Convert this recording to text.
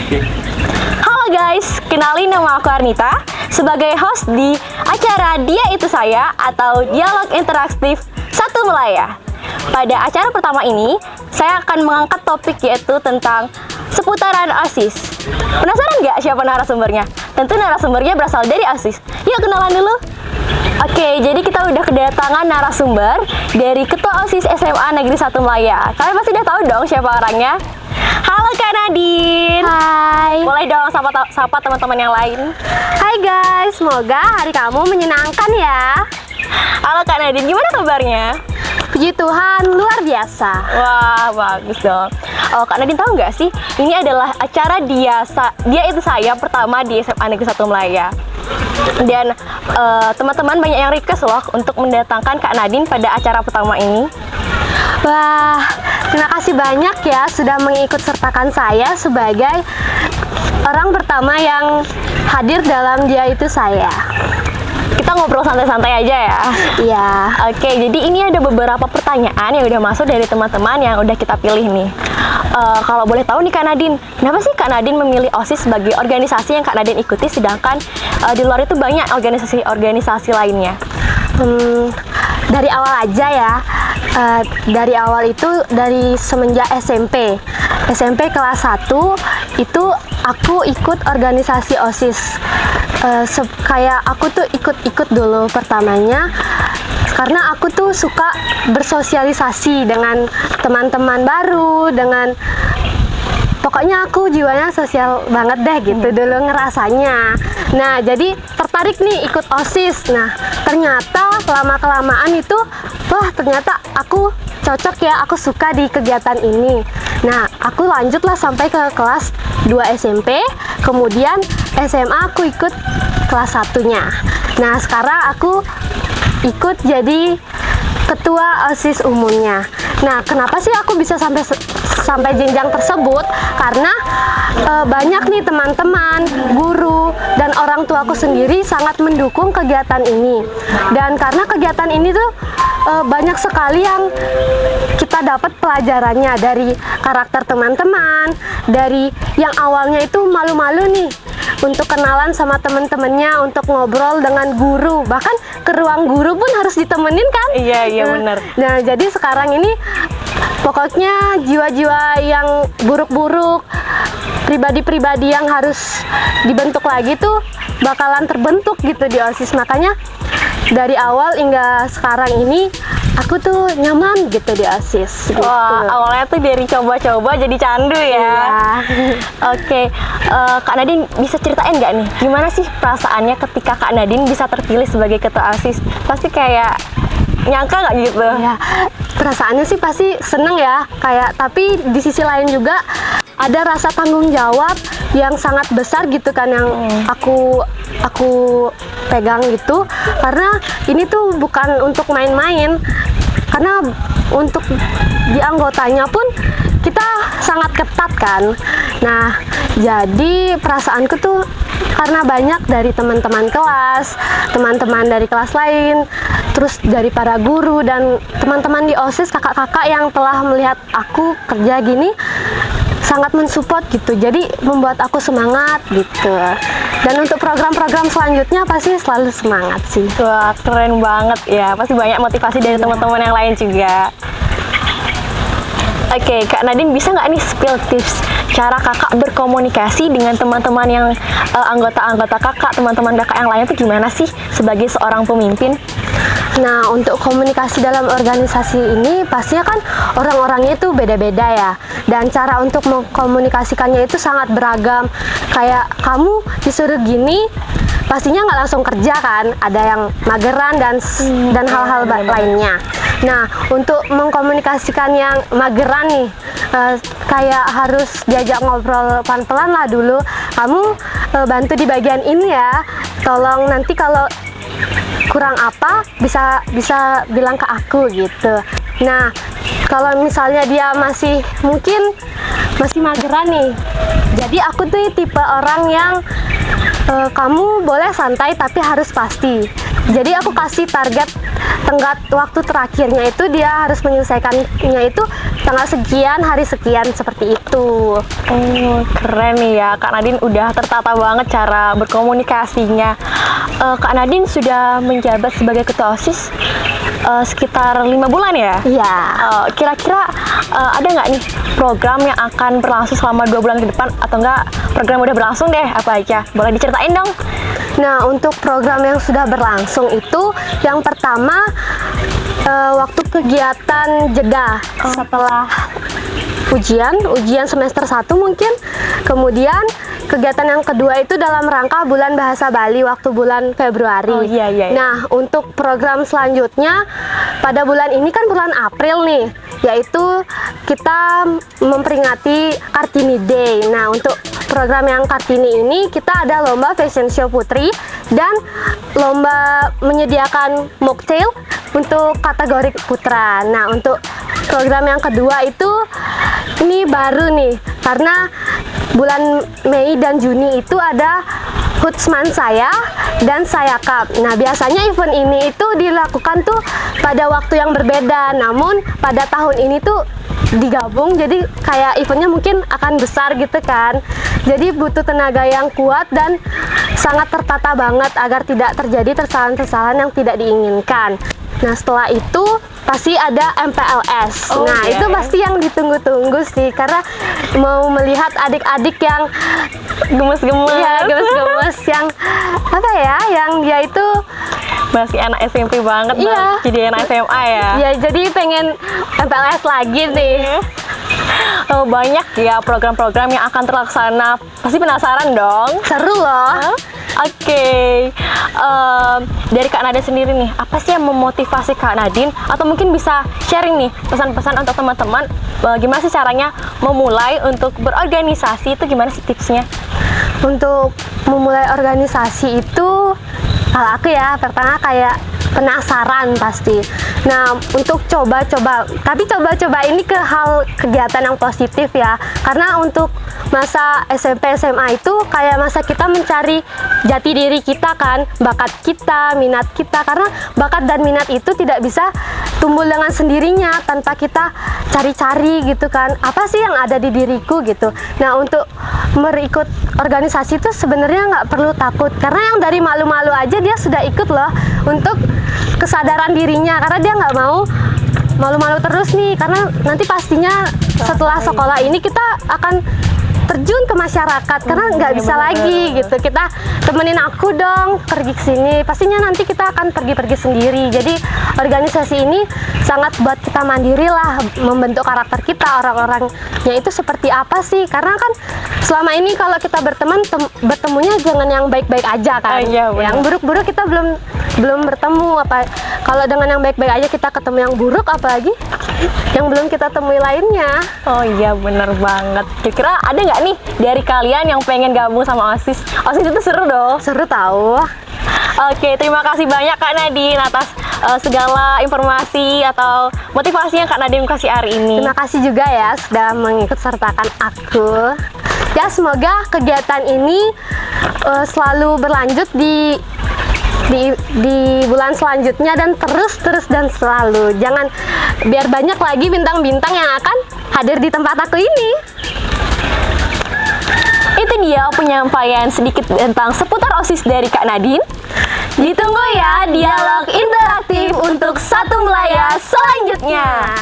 Halo guys, kenalin nama aku Arnita sebagai host di acara Dia Itu Saya atau Dialog Interaktif Satu Melaya. Pada acara pertama ini, saya akan mengangkat topik yaitu tentang seputaran OSIS. Penasaran nggak siapa narasumbernya? Tentu narasumbernya berasal dari OSIS. Yuk kenalan dulu. Oke, jadi kita udah kedatangan narasumber dari Ketua OSIS SMA Negeri 1 Melaya. Kalian pasti udah tahu dong siapa orangnya. Halo Kak Nadine. Hai. Boleh dong sapa teman-teman yang lain. Hai guys, semoga hari kamu menyenangkan ya. Halo Kak Nadine, gimana kabarnya? Puji Tuhan, luar biasa. Wah, bagus dong. Oh, Kak Nadine tahu nggak sih, ini adalah acara Dia Itu Saya pertama di SMA Negeri 1 Melaya. Dan teman-teman banyak yang request loh untuk mendatangkan Kak Nadine pada acara pertama ini. Wah, terima kasih banyak ya sudah mengikut sertakan saya sebagai orang pertama yang hadir dalam Dia Itu Saya. Kita ngobrol santai-santai aja ya. Iya. Oke, jadi ini ada beberapa pertanyaan yang udah masuk dari teman-teman yang udah kita pilih nih. Kalau boleh tahu nih Kak Nadine, kenapa sih Kak Nadine memilih OSIS sebagai organisasi yang Kak Nadine ikuti, sedangkan di luar itu banyak organisasi-organisasi lainnya? Dari awal aja ya. Dari awal itu dari semenjak SMP kelas 1 itu aku ikut organisasi OSIS. Kayak aku tuh ikut dulu pertamanya karena aku tuh suka bersosialisasi dengan teman-teman baru, pokoknya aku jiwanya sosial banget deh gitu dulu ngerasanya. Nah, jadi tertarik nih ikut OSIS. Nah, ternyata lama-kelamaan itu, wah ternyata aku cocok ya, aku suka di kegiatan ini. Nah, aku lanjutlah sampai ke kelas 2 SMP, kemudian SMA aku ikut kelas 1-nya. Nah, sekarang aku ikut jadi ketua OSIS umumnya. Nah, kenapa sih aku bisa sampai jenjang tersebut? Karena banyak nih teman-teman, guru, dan orang tuaku sendiri sangat mendukung kegiatan ini. Dan karena kegiatan ini tuh banyak sekali yang kita dapat pelajarannya dari karakter teman-teman, dari yang awalnya itu malu-malu nih untuk kenalan sama teman-temannya, untuk ngobrol dengan guru, bahkan ke ruang guru pun harus ditemenin kan? Iya benar. Nah, jadi sekarang ini pokoknya jiwa-jiwa yang buruk-buruk, pribadi-pribadi yang harus dibentuk lagi tuh bakalan terbentuk gitu di OSIS. Makanya dari awal hingga sekarang ini aku tuh nyaman gitu di OSIS gitu. Wah, awalnya tuh dari coba-coba jadi candu ya. Iya. Oke, Kak Nadine bisa ceritain nggak nih gimana sih perasaannya ketika Kak Nadine bisa terpilih sebagai ketua OSIS? Pasti kayak nyangka nggak gitu? Ya, perasaannya sih pasti seneng ya, tapi di sisi lain juga ada rasa tanggung jawab yang sangat besar gitu kan yang aku pegang gitu, karena ini tuh bukan untuk main-main, karena untuk di anggotanya pun kita sangat ketat kan. Nah, jadi perasaanku tuh karena banyak dari teman-teman kelas, teman-teman dari kelas lain, terus dari para guru dan teman-teman di OSIS, kakak-kakak yang telah melihat aku kerja gini sangat mensupport gitu, jadi membuat aku semangat gitu. Dan untuk program-program selanjutnya pasti selalu semangat sih. Wah, keren banget ya, pasti banyak motivasi dari teman-teman yang lain juga. Oke, Kak Nadine bisa nggak nih spill tips cara kakak berkomunikasi dengan teman-teman yang anggota-anggota kakak, teman-teman kakak yang lain itu gimana sih sebagai seorang pemimpin? Nah, untuk komunikasi dalam organisasi ini pastinya kan orang-orangnya itu beda-beda ya. Dan cara untuk mengkomunikasikannya itu sangat beragam. Kayak kamu disuruh gini, pastinya nggak langsung kerja kan. Ada yang mageran dan hal-hal lainnya. Nah, untuk mengkomunikasikan yang mageran nih, kayak harus diajak ngobrol pelan-pelan lah dulu. Kamu bantu di bagian ini ya. Tolong nanti kalau kurang apa bisa bilang ke aku gitu. Nah, kalau misalnya dia mungkin masih mageran nih, jadi aku tuh tipe orang yang kamu boleh santai tapi harus pasti. Jadi aku kasih target tenggat waktu terakhirnya itu dia harus menyelesaikannya itu tanggal sekian, hari sekian, seperti itu. Oh, keren nih ya, Kak Nadine udah tertata banget cara berkomunikasinya. Kak Nadine sudah menjabat sebagai ketua OSIS sekitar 5 bulan ya? Iya. Kira-kira ada nggak nih program yang akan berlangsung selama 2 bulan ke depan, atau enggak program udah berlangsung deh, apa aja? Boleh diceritain dong? Nah, untuk program yang sudah berlangsung itu yang pertama waktu kegiatan jeda setelah ujian semester 1 mungkin. Kemudian kegiatan yang kedua itu dalam rangka bulan bahasa Bali waktu bulan Februari. Oh, iya. Nah, untuk program selanjutnya pada bulan ini kan bulan April nih, yaitu kita memperingati Kartini Day. Nah, untuk program yang Kartini ini kita ada lomba fashion show putri dan lomba menyediakan mocktail untuk kategori putra. Nah, untuk program yang kedua itu ini baru nih, karena bulan Mei dan Juni itu ada Hutsman saya dan saya Cup. Nah, biasanya event ini itu dilakukan tuh pada waktu yang berbeda, namun pada tahun ini tuh digabung, jadi kayak eventnya mungkin akan besar gitu kan. Jadi butuh tenaga yang kuat dan sangat tertata banget agar tidak terjadi kesalahan-kesalahan yang tidak diinginkan. Nah, setelah itu pasti ada MPLS. Nah, itu pasti yang ditunggu-tunggu sih, karena mau melihat adik-adik yang Gemes-gemes. ya gemes-gemes yang apa ya, yang dia itu Masih anak SMP banget, Iya. jadi anak SMA ya? ya jadi pengen MPLS lagi nih. Banyak ya program-program yang akan terlaksana. Pasti penasaran dong? Seru loh. Oke. Dari Kak Nadine sendiri nih, apa sih yang memotivasi Kak Nadine? Atau mungkin bisa sharing nih pesan-pesan untuk teman-teman, gimana sih caranya memulai untuk berorganisasi, itu gimana sih tipsnya? Untuk memulai organisasi itu, kalau aku ya pertama kayak penasaran pasti. Nah, untuk coba-coba, tapi coba-coba ini ke hal kegiatan yang positif ya, karena untuk masa SMP SMA itu kayak masa kita mencari jati diri kita kan, bakat kita, minat kita, karena bakat dan minat itu tidak bisa tumbuh dengan sendirinya tanpa kita cari-cari gitu kan, apa sih yang ada di diriku gitu. Nah, untuk berikut organisasi itu sebenarnya nggak perlu takut, karena yang dari malu-malu aja dia sudah ikut loh, untuk kesadaran dirinya, karena dia nggak mau malu-malu terus nih, karena nanti pastinya setelah sekolah ini kita akan terjun ke masyarakat, karena nggak bisa lagi gitu kita temenin aku dong pergi ke sini, pastinya nanti kita akan pergi-pergi sendiri. Jadi organisasi ini sangat buat kita mandiri lah, membentuk karakter kita, orang-orangnya itu seperti apa sih, karena kan selama ini kalau kita berteman bertemunya jangan yang baik-baik aja kan. Iya, benar. Yang buruk-buruk kita belum bertemu, apa kalau dengan yang baik-baik aja kita ketemu yang buruk, apalagi yang belum kita temui lainnya. Oh iya, bener banget. Kira-kira ada nggak nih dari kalian yang pengen gabung sama OSIS? OSIS itu seru dong. Seru tahu. Oke, terima kasih banyak Kak Nadine atas segala informasi atau motivasi yang Kak Nadine kasih hari ini. Terima kasih juga ya sudah mengikut sertakan aku. Ya, semoga kegiatan ini selalu berlanjut di bulan selanjutnya dan terus dan selalu. Jangan, biar banyak lagi bintang-bintang yang akan hadir di tempat aku ini. Itu dia penyampaian sedikit tentang seputar OSIS dari Kak Nadine. Ditunggu ya dialog interaktif untuk Satu Melaya selanjutnya.